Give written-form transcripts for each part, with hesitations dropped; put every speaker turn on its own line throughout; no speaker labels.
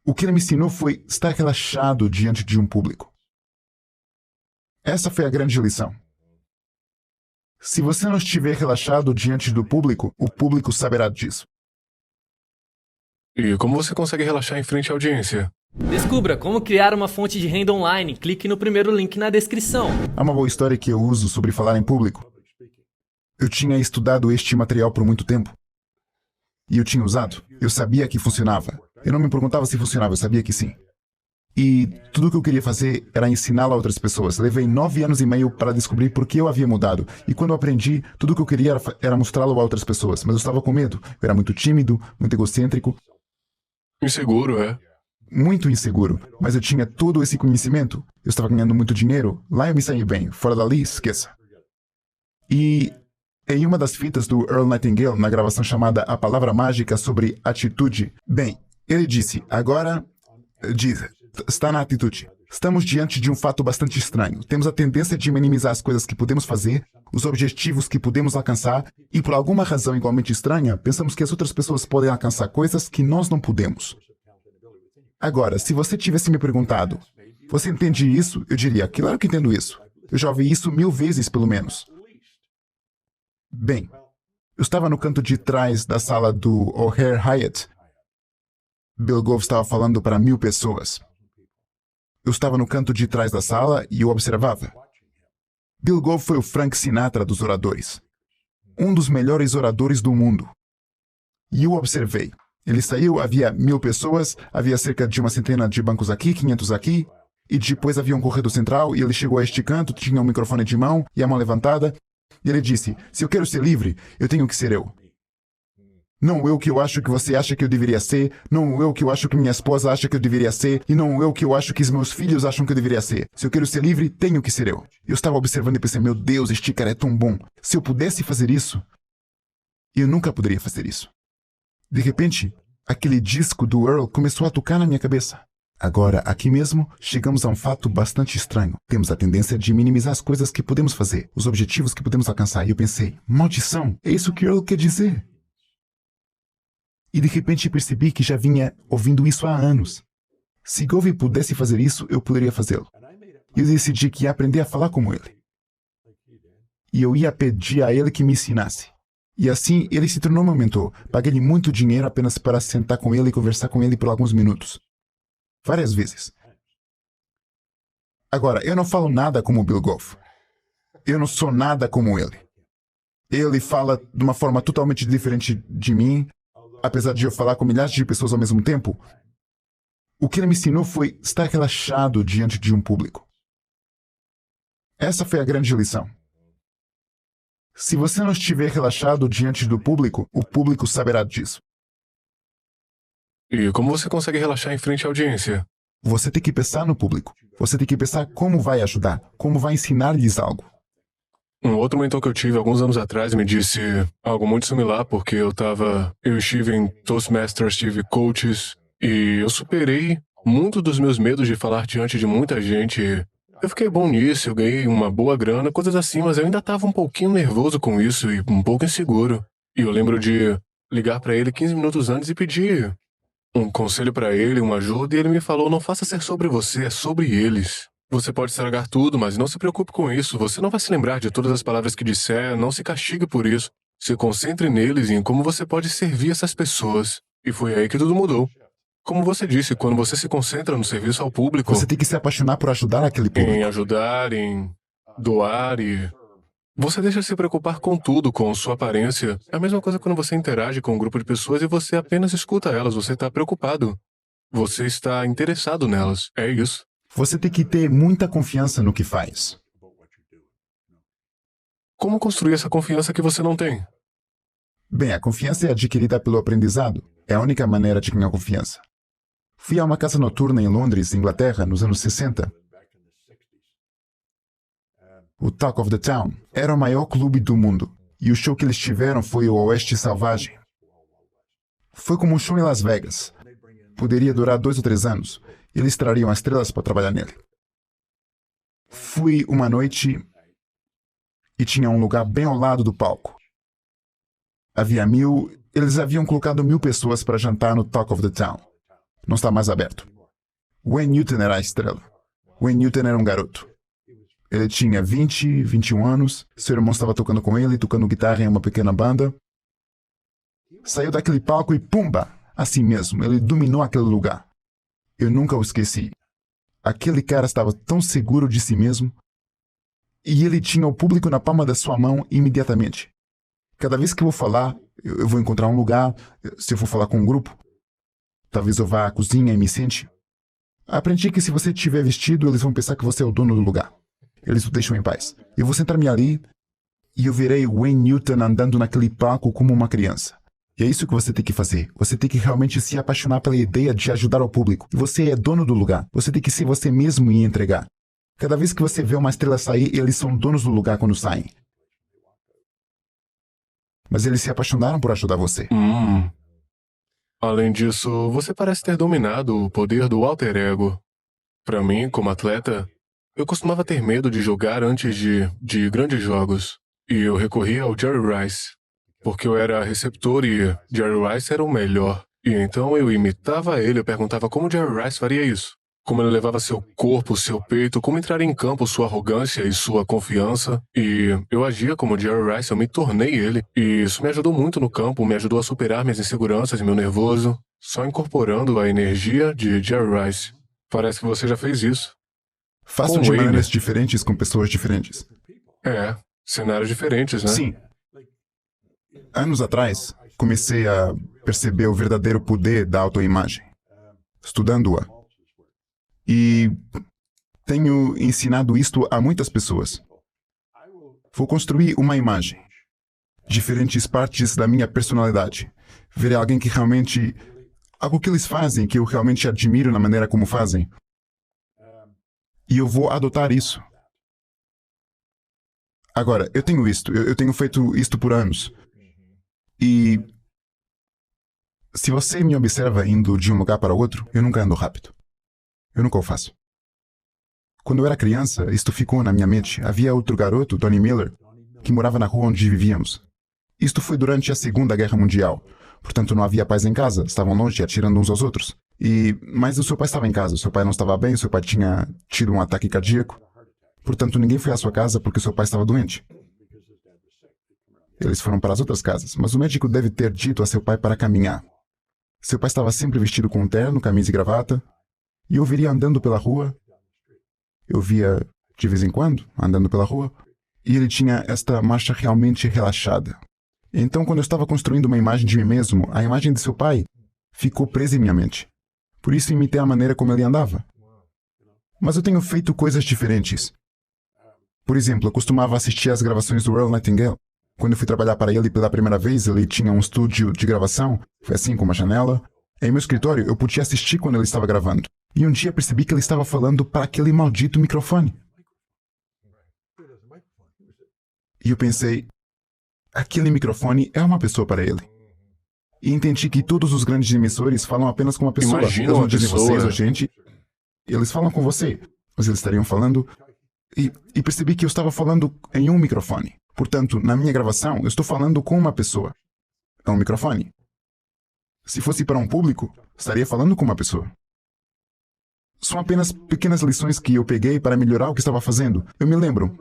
O que ele me ensinou foi estar relaxado diante de um público. Essa foi a grande lição. Se você não estiver relaxado diante do público, o público saberá disso.
E como você consegue relaxar em frente à audiência?
Descubra como criar uma fonte de renda online. Clique no primeiro link na descrição.
Há uma boa história que eu uso sobre falar em público. Eu tinha estudado este material por muito tempo. E eu tinha usado. Eu sabia que funcionava. Eu não me perguntava se funcionava, eu sabia que sim. E tudo o que eu queria fazer era ensiná-lo a outras pessoas. Levei 9 anos e meio para descobrir por que eu havia mudado. E quando eu aprendi, tudo o que eu queria era mostrá-lo a outras pessoas. Mas eu estava com medo. Eu era muito tímido, muito egocêntrico.
Inseguro, é?
Muito inseguro. Mas eu tinha todo esse conhecimento. Eu estava ganhando muito dinheiro. Lá eu me saí bem. Fora dali, esqueça. E em uma das fitas do Earl Nightingale, na gravação chamada A Palavra Mágica sobre Atitude, bem, ele disse, agora, está na atitude. Estamos diante de um fato bastante estranho. Temos a tendência de minimizar as coisas que podemos fazer, os objetivos que podemos alcançar, e por alguma razão igualmente estranha, pensamos que as outras pessoas podem alcançar coisas que nós não podemos. Agora, se você tivesse me perguntado, você entende isso? Eu diria, claro que entendo isso. Eu já ouvi isso 1000 vezes, pelo menos. Bem, eu estava no canto de trás da sala do O'Hare Hyatt. Bill Gove estava falando para 1000 pessoas. Eu estava no canto de trás da sala e eu observava. Bill Gove foi o Frank Sinatra dos oradores. Um dos melhores oradores do mundo. E eu observei. Ele saiu, havia 1000 pessoas, havia cerca de uma centena de bancos aqui, 500 aqui, e depois havia um corredor central, e ele chegou a este canto, tinha um microfone de mão e a mão levantada, e ele disse, se eu quero ser livre, eu tenho que ser eu. Não eu que eu acho que você acha que eu deveria ser, não eu que eu acho que minha esposa acha que eu deveria ser, e não eu que eu acho que os meus filhos acham que eu deveria ser. Se eu quero ser livre, tenho que ser eu. Eu estava observando e pensei, meu Deus, este cara é tão bom. Se eu pudesse fazer isso, eu nunca poderia fazer isso. De repente, aquele disco do Earl começou a tocar na minha cabeça. Agora, aqui mesmo, chegamos a um fato bastante estranho. Temos a tendência de minimizar as coisas que podemos fazer, os objetivos que podemos alcançar. E eu pensei, maldição, é isso que Earl quer dizer. E de repente percebi que já vinha ouvindo isso há anos. Se Gove pudesse fazer isso, eu poderia fazê-lo. E eu decidi que ia aprender a falar como ele. E eu ia pedir a ele que me ensinasse. E assim, ele se tornou meu mentor. Paguei-lhe muito dinheiro apenas para sentar com ele e conversar com ele por alguns minutos. Várias vezes. Agora, eu não falo nada como Bill Gove. Eu não sou nada como ele. Ele fala de uma forma totalmente diferente de mim, apesar de eu falar com milhares de pessoas ao mesmo tempo. O que ele me ensinou foi estar relaxado diante de um público. Essa foi a grande lição. Se você não estiver relaxado diante do público, o público saberá disso.
E como você consegue relaxar em frente à audiência?
Você tem que pensar no público. Você tem que pensar como vai ajudar, como vai ensinar-lhes algo.
Um outro mentor que eu tive alguns anos atrás me disse algo muito similar, porque eu estive em Toastmasters, tive coaches, e eu superei muito dos meus medos de falar diante de muita gente. Eu fiquei bom nisso, eu ganhei uma boa grana, coisas assim, mas eu ainda estava um pouquinho nervoso com isso e um pouco inseguro. E eu lembro de ligar para ele 15 minutos antes e pedir um conselho para ele, uma ajuda, e ele me falou, não faça ser sobre você, é sobre eles. Você pode estragar tudo, mas não se preocupe com isso. Você não vai se lembrar de todas as palavras que disser, não se castigue por isso. Se concentre neles e em como você pode servir essas pessoas. E foi aí que tudo mudou. Como você disse, quando você se concentra no serviço ao público...
Você tem que se apaixonar por ajudar aquele público.
Em ajudar, em doar e... Você deixa de se preocupar com tudo, com sua aparência. É a mesma coisa quando você interage com um grupo de pessoas e você apenas escuta elas. Você está preocupado. Você está interessado nelas. É isso.
Você tem que ter muita confiança no que faz.
Como construir essa confiança que você não tem?
Bem, a confiança é adquirida pelo aprendizado. É a única maneira de ganhar confiança. Fui a uma casa noturna em Londres, Inglaterra, nos anos 60. O Talk of the Town era o maior clube do mundo. E o show que eles tiveram foi o Oeste Selvagem. Foi como um show em Las Vegas. Poderia durar 2 ou 3 anos. Eles trariam as estrelas para trabalhar nele. Fui uma noite e tinha um lugar bem ao lado do palco. Havia 1000... Eles haviam colocado 1000 pessoas para jantar no Talk of the Town. Não está mais aberto. Wayne Newton era a estrela. Wayne Newton era um garoto. Ele tinha 20, 21 anos. Seu irmão estava tocando com ele, tocando guitarra em uma pequena banda. Saiu daquele palco e pumba! Assim mesmo, ele dominou aquele lugar. Eu nunca o esqueci. Aquele cara estava tão seguro de si mesmo. E ele tinha o público na palma da sua mão imediatamente. Cada vez que eu vou falar, eu vou encontrar um lugar. Se eu for falar com um grupo, talvez eu vá à cozinha e me sente. Aprendi que se você estiver vestido, eles vão pensar que você é o dono do lugar. Eles o deixam em paz. Eu vou sentar-me ali e eu verei Wayne Newton andando naquele palco como uma criança. E é isso que você tem que fazer. Você tem que realmente se apaixonar pela ideia de ajudar o público. E você é dono do lugar. Você tem que ser você mesmo e entregar. Cada vez que você vê uma estrela sair, eles são donos do lugar quando saem. Mas eles se apaixonaram por ajudar você.
Além disso, você parece ter dominado o poder do alter ego. Para mim, como atleta, eu costumava ter medo de jogar antes de grandes jogos. E eu recorria ao Jerry Rice, porque eu era receptor e Jerry Rice era o melhor. E então eu imitava ele, eu perguntava como Jerry Rice faria isso. Como ele levava seu corpo, seu peito, como entrar em campo sua arrogância e sua confiança. E eu agia como Jerry Rice, eu me tornei ele. E isso me ajudou muito no campo, me ajudou a superar minhas inseguranças e meu nervoso, só incorporando a energia de Jerry Rice. Parece que você já fez isso.
Faço
Com
de
ele.
maneiras diferentes com pessoas diferentes.
Cenários diferentes, né?
Sim. Anos atrás, comecei a perceber o verdadeiro poder da autoimagem, estudando-a. E tenho ensinado isto a muitas pessoas. Vou construir uma imagem, diferentes partes da minha personalidade. Verei alguém que realmente... algo que eles fazem, que eu realmente admiro na maneira como fazem. E eu vou adotar isso. Agora, eu tenho isto. Eu tenho feito isto por anos. E... se você me observa indo de um lugar para outro, eu nunca ando rápido. Eu nunca o faço. Quando eu era criança, isto ficou na minha mente. Havia outro garoto, Donnie Miller, que morava na rua onde vivíamos. Isto foi durante a Segunda Guerra Mundial. Portanto, não havia paz em casa. Estavam longe, atirando uns aos outros. Mas o seu pai estava em casa. Seu pai não estava bem. Seu pai tinha tido um ataque cardíaco. Portanto, ninguém foi à sua casa porque seu pai estava doente. Eles foram para as outras casas. Mas o médico deve ter dito a seu pai para caminhar. Seu pai estava sempre vestido com um terno, camisa e gravata. E eu viria andando pela rua. Eu via, de vez em quando, andando pela rua. E ele tinha esta marcha realmente relaxada. Então, quando eu estava construindo uma imagem de mim mesmo, a imagem de seu pai ficou presa em minha mente. Por isso, imitei a maneira como ele andava. Mas eu tenho feito coisas diferentes. Por exemplo, eu costumava assistir às gravações do Earl Nightingale. Quando eu fui trabalhar para ele pela primeira vez, ele tinha um estúdio de gravação. Foi assim, com uma janela. Em meu escritório, eu podia assistir quando ele estava gravando. E um dia percebi que ele estava falando para aquele maldito microfone. E eu pensei, aquele microfone é uma pessoa para ele. E entendi que todos os grandes emissores falam apenas com uma pessoa.
Imagina
Eles não
uma
dizem
pessoa.
vocês ou gente. Eles falam com você. Mas eles estariam falando... E percebi que eu estava falando em um microfone. Portanto, na minha gravação, eu estou falando com uma pessoa. É um microfone. Se fosse para um público, estaria falando com uma pessoa. São apenas pequenas lições que eu peguei para melhorar o que estava fazendo. Eu me lembro.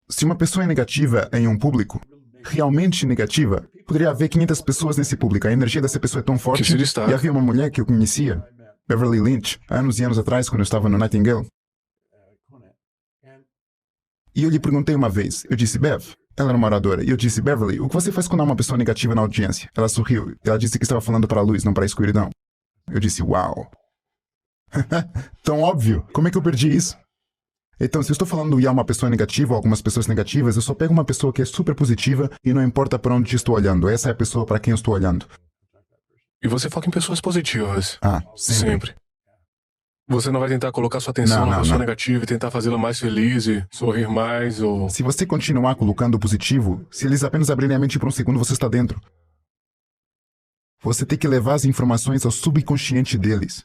Se uma pessoa é negativa em um público, realmente negativa, poderia haver 500 pessoas nesse público. A energia dessa pessoa é tão forte.
Que se destaca.
E havia uma mulher que eu conhecia, Beverly Lynch, anos e anos atrás, quando eu estava no Nightingale. E eu lhe perguntei uma vez. Eu disse, Bev, ela era uma oradora. E eu disse, Beverly, o que você faz quando há uma pessoa negativa na audiência? Ela sorriu. Ela disse que estava falando para a luz, não para a escuridão. Eu disse, uau. Tão óbvio. Como é que eu perdi isso? Então, se eu estou falando e há uma pessoa negativa ou algumas pessoas negativas, eu só pego uma pessoa que é super positiva e não importa para onde estou olhando. Essa é a pessoa para quem eu estou olhando.
E você foca em pessoas positivas.
Sempre.
Você não vai tentar colocar sua atenção na pessoa negativa e tentar fazê-la mais feliz e sorrir mais ou...
Se você continuar colocando o positivo, se eles apenas abrirem a mente por um segundo, você está dentro. Você tem que levar as informações ao subconsciente deles.